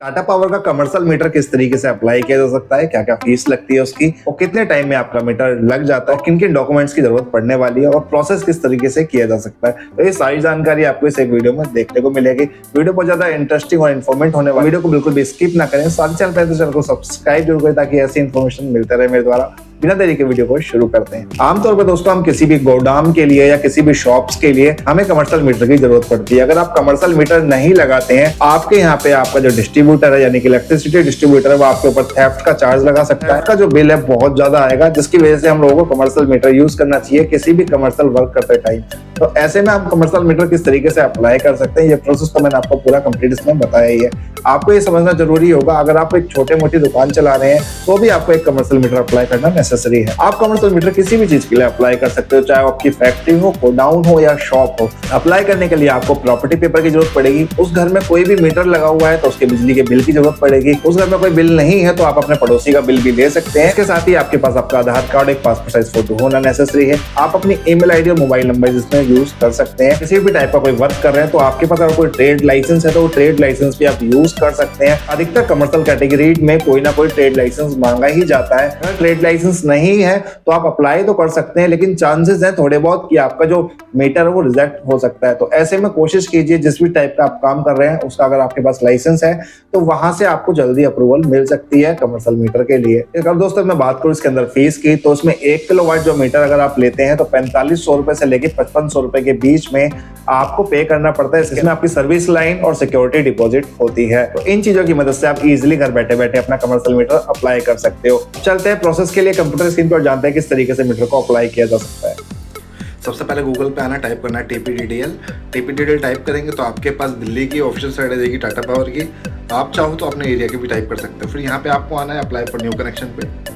Tata power का commercial metre किस तरीके से अप्लाई किया जा सकता है, क्या क्या फीस लगती है उसकी और कितने टाइम में आपका मीटर लग जाता है, किन किन डॉक्यूमेंट्स की जरूरत पड़ने वाली है और प्रोसेस किस तरीके से किया जा सकता है। तो ये सारी जानकारी आपको इस एक वीडियो में देखने को मिलेगी। वीडियो बहुत ज्यादा इंटरेस्टिंग और इन्फॉर्मेट होने वाली। वीडियो को बिल्कुल भी स्किप ना करें, साथ चैनल पर चैनल को सब्सक्राइब जरूर करें ताकि ऐसी इन्फॉर्मेशन मिलते रहे मेरे द्वारा। बिना देरी के वीडियो को शुरू करते हैं। आमतौर पर दोस्तों हम किसी भी गोदाम के लिए या किसी भी शॉप्स के लिए हमें कमर्शियल मीटर की जरूरत पड़ती है। अगर आप कमर्शियल मीटर नहीं लगाते हैं, आपके यहाँ पे आपका जो डिस्ट्रीब्यूटर है यानी कि इलेक्ट्रिसिटी डिस्ट्रीब्यूटर है, वो आपके ऊपर थेफ्ट का चार्ज लगा सकता है। आपका जो बिल है बहुत ज्यादा आएगा, जिसकी वजह से हम लोगों को कमर्शियल मीटर यूज करना चाहिए किसी भी कमर्शियल वर्क करते टाइम। तो ऐसे में आप कमर्शियल मीटर किस तरीके से अप्लाई कर सकते हैं, ये प्रोसेस तो मैंने आपको पूरा कंप्लीट इसमें बताया ही है। आपको ये समझना जरूरी होगा, अगर आप एक छोटे मोटी दुकान चला रहे हैं तो भी आपको एक कमर्शियल मीटर अप्लाई करना नेसेसरी है। आप कमर्शियल मीटर किसी भी चीज के लिए अप्लाई कर सकते हो, चाहे आपकी फैक्ट्री हो, गोडाउन हो या शॉप हो। अप्लाई करने के लिए आपको प्रॉपर्टी पेपर की जरूरत पड़ेगी। उस घर में कोई भी मीटर लगा हुआ है तो उसके बिजली के बिल की जरूरत पड़ेगी। उस घर में कोई बिल नहीं है तो आप अपने पड़ोसी का बिल भी ले सकते हैं। इसके साथ ही आपके पास आपका आधार कार्ड, एक पासपोर्ट साइज फोटो होना नेसेसरी है। आप अपनी ईमेल आईडी और मोबाइल नंबर जिसमें यूज कर सकते हैं। किसी भी टाइप का कोई वर्क कर रहे हैं तो आपके पास अगर कोई ट्रेड लाइसेंस है तो वो ट्रेड लाइसेंस भी आप यूज कर सकते हैं। अधिकतर कमर्शियल कैटेगरी में कोई ना कोई ट्रेड लाइसेंस मांगा ही जाता है। अगर ट्रेड लाइसेंस नहीं है तो आप अप्लाई तो कर सकते हैं, लेकिन चांसेस हैं थोड़े बहुत कि आपका जो मीटर है वो रिजेक्ट हो सकता है। तो ऐसे में कोशिश कीजिए जिस भी टाइप का आप काम कर रहे हैं उसका अगर आपके पास लाइसेंस है तो वहां से आपको जल्दी अप्रूवल मिल सकती है कमर्शियल मीटर के लिए। अगर दोस्तों मैं बात करूं इसके अंदर फीस की, तो उसमें 1 किलोवाट जो मीटर अगर आप लेते हैं तो 4500 रुपए से लेके 5500 रुपए के बीच में आपको पे करना पड़ता है। इसमें आपकी सर्विस लाइन और सिक्योरिटी डिपॉजिट होती है। तो इन चीजों की मदद से आप इजीली घर बैठे बैठे अपना कमर्शियल मीटर अप्लाई कर सकते हो। चलते हैं प्रोसेस के लिए कंप्यूटर स्क्रीन पर, जानते हैं किस तरीके से मीटर को अप्लाई किया जा सकता है। सबसे पहले गूगल पे आना, टाइप करना है TPDDL टाइप करेंगे तो आपके पास दिल्ली की ऑफिशियल साइट आ जाएगी टाटा पावर की। आप चाहो तो अपने एरिया की भी टाइप कर सकते हो। फिर यहाँ पे आपको आना है अप्लाई फॉर न्यू कनेक्शन पे।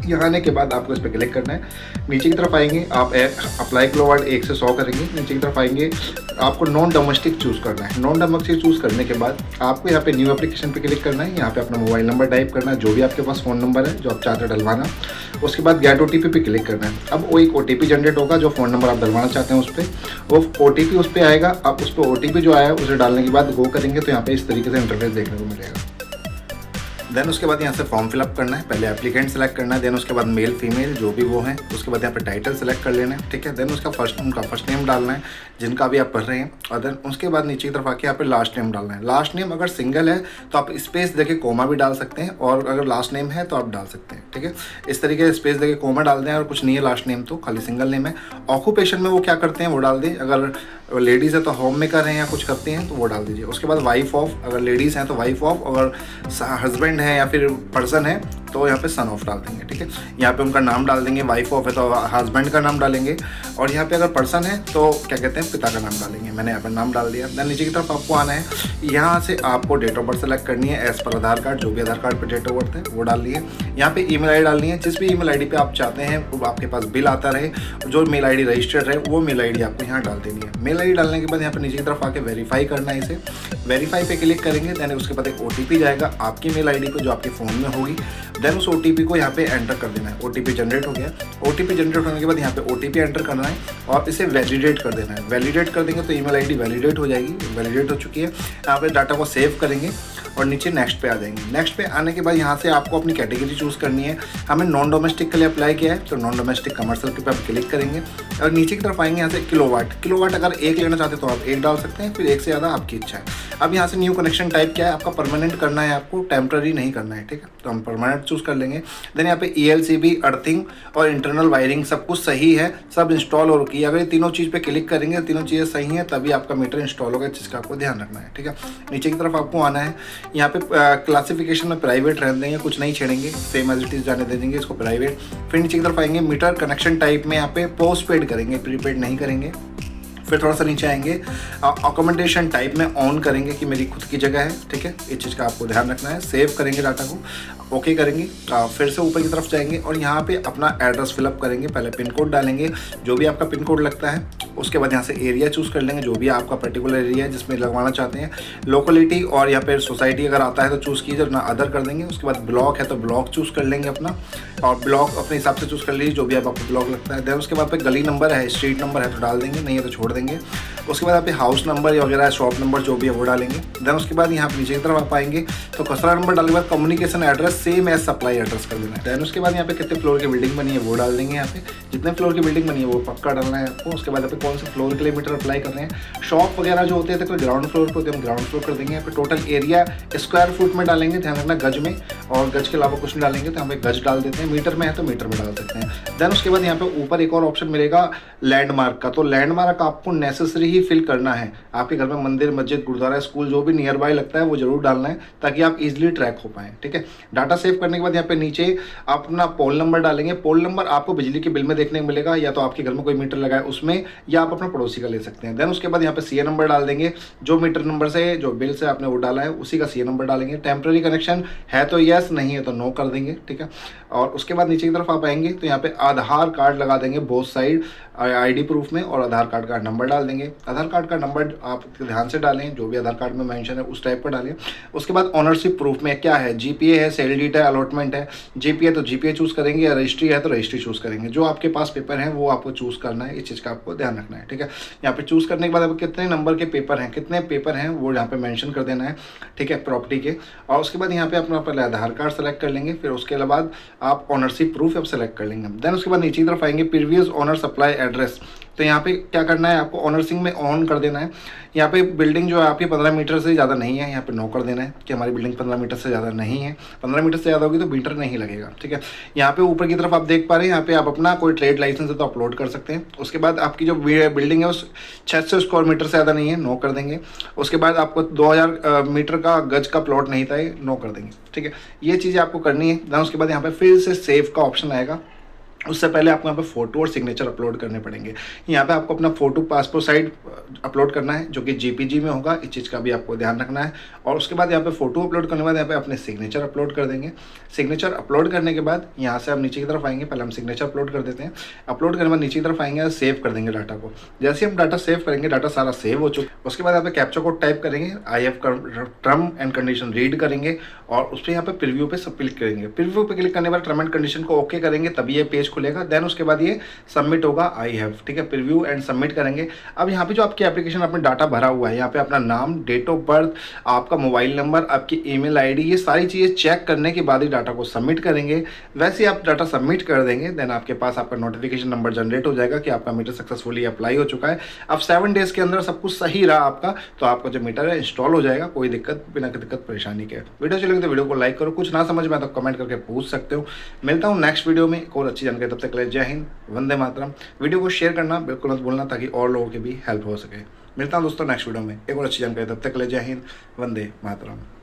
यहाँ आने के बाद आपको इस पर क्लिक करना है। नीचे की तरफ आएंगे, आप अप्लाई किलोवाट 1 से 100 करेंगे। नीचे की तरफ आएंगे, आपको नॉन डोमेस्टिक चूज करना है। नॉन डोमेस्टिक चूज करने के बाद आपको यहाँ पे न्यू एप्लीकेशन पे क्लिक करना है। यहाँ पे अपना मोबाइल नंबर टाइप करना है, जो भी आपके पास फ़ोन नंबर है जो आप चाहते हो डलवाना। उसके बाद गेट OTP पे क्लिक करना है। अब वो एक OTP जनरेट होगा, जो फ़ोन नंबर आप डलवाना चाहते हैं उस पर वो OTP उस पर आएगा। आप उस पर OTP जो आया उसे डालने के बाद गो करेंगे तो यहाँ पे इस तरीके से इंटरफेस देखने को मिलेगा। देन उसके बाद यहाँ से फॉर्म फिलअप करना है। पहले एप्लीकेंट सेलेक्ट करना है, देन उसके बाद मेल फीमेल जो भी वो हैं। उसके बाद यहाँ पे टाइटल सेलेक्ट कर लेना है, ठीक है। देन उसका फर्स्ट नेम डालना है जिनका भी आप पढ़ रहे हैं, और देन उसके बाद नीचे की तरफ आके यहाँ पे लास्ट नेम डालना है। लास्ट नेम अगर सिंगल है तो आप स्पेस देके कोमा भी डाल सकते हैं, और अगर लास्ट नेम है तो आप डाल सकते हैं, ठीक है। इस तरीके से स्पेस देके कोमा डाल दें, और कुछ नहीं है लास्ट नेम तो खाली सिंगल नेम है। ऑक्यूपेशन में वो क्या करते हैं वो डाल दें। अगर लेडीज़ है तो होम मेकर हैं या कुछ करते हैं तो वो डाल दीजिए। उसके बाद वाइफ ऑफ, अगर लेडीज़ हैं तो वाइफ ऑफ, अगर हस्बैंड है या फिर पर्सन है तो यहाँ पे सन ऑफ डाल देंगे, ठीक है। यहाँ पे उनका नाम डाल देंगे। वाइफ ऑफ है तो हस्बैंड का नाम डालेंगे, और यहाँ पे अगर पर्सन है तो क्या कहते हैं पिता का नाम डालेंगे। मैंने यहाँ पर नाम डाल दिया। देन नीचे की तरफ आपको आना है, यहाँ से आपको डेट ऑफ बर्थ सेलेक्ट करनी है एज पर आधार कार्ड। जो भी आधार कार्ड पर डेट ऑफ बर्थ है वो डाल लिए। यहाँ पे ईमेल आईडी डालनी है, जिस भी ईमेल आईडी पे आप चाहते हैं वो आपके पास बिल आता रहे, जो मेल आईडी रजिस्टर्ड है वो मेल आईडी आपको यहाँ डाल देनी है। मेल आईडी डालने के बाद यहाँ पे नीचे की तरफ आके वेरीफाई करना है। इसे वेरीफाई पे क्लिक करेंगे, देन उसके बाद एक OTP जाएगा आपकी मेल आईडी पे जो आपके फ़ोन में होगी। देन उस OTP को यहाँ पे एंटर कर देना है। OTP जनरेट हो गया। OTP जनरेट होने के बाद यहाँ पे OTP एंटर करना है और इसे वैलिडेट कर देना है। वैलिडेट कर देंगे तो ईमेल आईडी वैलिडेट हो जाएगी। वैलिडेट हो चुकी है। यहाँ पे डाटा को सेव करेंगे और नीचे नेक्स्ट पे आ जाएंगे। नेक्स्ट पे आने के बाद यहाँ से आपको अपनी कैटेगरी चूज़ करनी है। हमें नॉन डोमेस्टिक के लिए अप्लाई किया है तो नॉन डोमेस्टिक कमर्शियल के पे आप क्लिक करेंगे, और नीचे की तरफ आएंगे यहाँ से किलोवाट अगर 1 लेना चाहते हैं तो आप 1 डाल सकते हैं, फिर 1 से ज़्यादा आपकी इच्छा है। अब यहाँ से न्यू कनेक्शन टाइप क्या है, आपका परमानेंट करना है, आपको टेम्प्रेरी नहीं करना है, ठीक है। तो हम परमानेंट चूज़ कर लेंगे। देन यहाँ पे ELCB, अर्थिंग और इंटरनल वायरिंग सब कुछ सही है, सब इंस्टॉल हो रखी है। अगर ये तीनों चीज़ पे क्लिक करेंगे, तीनों चीज़ें सही हैं, तभी आपका मीटर इंस्टॉल होगा, जिसका आपको ध्यान रखना है, ठीक है। नीचे की तरफ आपको आना है। यहाँ पे क्लासिफिकेशन में प्राइवेट रहने देंगे, कुछ नहीं छेड़ेंगे, सेम एज इट इज जाने दे देंगे इसको प्राइवेट। फिर नीचे की तरफ आएंगे, मीटर कनेक्शन टाइप में यहाँ पे पोस्ट पेड करेंगे, प्रीपेड नहीं करेंगे। फिर थोड़ा सा नीचे आएंगे, अकोमोडेशन टाइप में ऑन करेंगे कि मेरी खुद की जगह है, ठीक है। इस चीज़ का आपको ध्यान रखना है। सेव करेंगे डाटा को, ओके करेंगे। फिर से ऊपर की तरफ जाएंगे और यहाँ पे अपना एड्रेस फिलअप करेंगे। पहले पिन कोड डालेंगे, जो भी आपका पिन कोड लगता है। उसके बाद यहाँ से एरिया चूज़ कर लेंगे, जो भी आपका पर्टिकुलर एरिया है जिसमें लगवाना चाहते हैं। लोकेलिटी और यहाँ पे सोसाइटी अगर आता है तो चूज़ कीजिए, ना अदर कर देंगे। उसके बाद ब्लॉक है तो ब्लॉक चूज़ कर लेंगे अपना, और ब्लॉक अपने हिसाब से चूज़ कर लीजिए जो भी आपको ब्लॉक लगता है। देन उसके बाद पे गली नंबर है, स्ट्रीट नंबर है तो डाल देंगे, नहीं है तो छोड़ देंगे। देंगे। उसके बाद यहाँ पे हाउस नंबर वगैरह शॉप नंबर जो भी है वो डालेंगे। देन उसके बाद यहाँ पे नीचे की तरफ आप आएंगे तो कस्टमर नंबर डालने के बाद communication address same as supply address कर देना है। देन उसके बाद यहाँ पे कितने फ्लोर की बिल्डिंग बनी है वो डाल देंगे। यहाँ पे जितने फ्लोर की बिल्डिंग बनी है वो पक्का डालना है आपको। उसके बाद यहाँ पे कौन से फ्लोर के लिए मीटर अप्लाई कर रहे हैं। शॉप वगैरह जो होते हैं तो ग्राउंड फ्लोर पे होते हैं, हम ग्राउंड फ्लोर कर देंगे। यहाँ पे टोटल एरिया स्क्वायर फुट में डालेंगे, ध्यान रखना गज में, और गज के अलावा कुछ नहीं डालेंगे तो हम गज डाल देते हैं। मीटर में है तो मीटर में डाल सकते हैं। देन उसके बाद यहाँ पे ऊपर एक और ऑप्शन मिलेगा लैंडमार्क का, तो लैंडमार्क आपको नेसेसरी ही फिल करना है। आपके घर में मंदिर, मस्जिद, गुरुद्वारा, स्कूल जो भी नियर बाय लगता है वो जरूर डालना है ताकि आप इजीली ट्रैक हो पाएं। ठीक है, डाटा सेव करने के बाद यहाँ पे नीचे आप अपना पोल नंबर डालेंगे। पोल नंबर आपको बिजली के बिल में देखने को मिलेगा, या तो आपके घर में कोई मीटर लगा है उसमें, या आप अपना पड़ोसी का ले सकते हैं। देन उसके बाद यहाँ पे सीए नंबर डाल देंगे, जो मीटर नंबर से जो बिल से आपने वो डाला है उसी का सीए नंबर डालेंगे। टेम्पररी कनेक्शन है तो यस, नहीं है तो नो कर देंगे। ठीक है, और उसके बाद नीचे की तरफ आप आएंगे तो यहाँ पे आधार कार्ड लगा देंगे बोथ साइड आईडी प्रूफ में, और आधार कार्ड का नंबर डाल देंगे। आधार कार्ड का नंबर आप ध्यान से डालें, जो भी आधार कार्ड में मेंशन है उस टाइप का डालें। उसके बाद ओनरशिप प्रूफ में क्या है, जीपीए है, सेल डीड है, अलॉटमेंट है। जीपीए तो जीपीए चूज करेंगे, या रजिस्ट्री है तो रजिस्ट्री चूज करेंगे। जो आपके पास पेपर है वो आपको चूज करना है, इस चीज़ का आपको ध्यान रखना है। ठीक है, यहाँ पे चूज करने के बाद आपको कितने नंबर के पेपर हैं, कितने पेपर हैं वो यहाँ पे मेंशन कर देना है। ठीक है, प्रॉपर्टी के। और उसके बाद यहाँ पे अपना पहले आधार कार्ड सेलेक्ट कर लेंगे, फिर उसके बाद आप ओनरशिप प्रूफ अब सेलेक्ट कर लेंगे। देन उसके बाद नीचे की तरफ आएंगे प्रीवियस ओनर सप्लाई एड्रेस, तो यहाँ पे क्या करना है आपको ओनरसिंग में ऑन कर देना है। यहाँ पे बिल्डिंग जो है आपकी 15 मीटर से ज़्यादा नहीं है, यहाँ पे नो कर देना है कि हमारी बिल्डिंग 15 मीटर से ज़्यादा नहीं है। 15 मीटर से ज़्यादा होगी तो मीटर नहीं लगेगा। ठीक है, यहाँ पे ऊपर की तरफ आप देख पा रहे हैं, यहाँ पे आप अपना कोई ट्रेड लाइसेंस है तो अपलोड कर सकते हैं। उसके बाद आपकी जो बिल्डिंग है उस 600 स्क्वायर मीटर से ज़्यादा नहीं है, नो कर देंगे। उसके बाद आपको 2000 मीटर का गज का प्लॉट नहीं था, ये नो कर देंगे। ठीक है, ये चीज़ें आपको करनी है। देन उसके बाद यहाँ पे फिर से सेव का ऑप्शन आएगा। उससे पहले आपको यहाँ पे फोटो और सिग्नेचर अपलोड करने पड़ेंगे। यहाँ पे आपको अपना फोटो पासपोर्ट साइज अपलोड करना है जो कि जेपीजी में होगा, इस चीज़ का भी आपको ध्यान रखना है। और उसके बाद यहाँ पे फोटो अपलोड करने के बाद यहाँ पे अपने सिग्नेचर अपलोड कर देंगे। सिग्नेचर अपलोड करने के बाद यहाँ से आप नीचे की तरफ आएंगे, पहले हम सिग्नेचर अपलोड कर देते हैं। अपलोड करने के बाद नीचे की तरफ आएंगे, सेव कर देंगे डाटा को। जैसे हम डाटा सेव करेंगे, डाटा सारा सेव हो चुका है। उसके बाद यहाँ पे कैप्चा कोड टाइप करेंगे, IF term and condition read करेंगे, और उस पर यहाँ पे प्रीव्यू पे सब क्लिक करेंगे। प्रीव्यू पे क्लिक करने के बाद टर्म एंड कंडीशन को ओके करेंगे, तभी ये पेज खुलेगा। देन उसके बाद ये सबमिट होगा, आई हैव। ठीक है, प्रीव्यू एंड सबमिट करेंगे। अब यहाँ पे जो आपकी एप्लीकेशन आपने डाटा भरा हुआ है, यहाँ पे अपना नाम, डेट ऑफ बर्थ, आपका मोबाइल नंबर, आपकी ईमेल आईडी, ये सारी चीज़ें चेक करने के बाद ही डाटा को सबमिट करेंगे। वैसे आप डाटा सबमिट कर देंगे, देन आपके पास आपका नोटिफिकेशन नंबर जनरेट हो जाएगा कि आपका मीटर सक्सेसफुली अप्लाई हो चुका है। अब 7 डेज के अंदर सब कुछ सही रहा आपका, तो आपका जो मीटर है इंस्टॉल हो जाएगा, कोई दिक्कत बिना दिक्कत परेशानी के। वीडियो चलेगी तो वीडियो को लाइक करो, कुछ ना समझ में तो कमेंट करके पूछ सकते हो। मिलता हूँ नेक्स्ट वीडियो में एक और अच्छी जानकारी, तब तक के लिए जय हिंद, वंदे मातरम। वीडियो को शेयर करना बिल्कुल मत भूलना ताकि और लोगों की भी हेल्प हो सके। मिलता हूं दोस्तों नेक्स्ट वीडियो में एक और अच्छी जानकारी, तब तक के लिए जय हिंद, वंदे मातरम।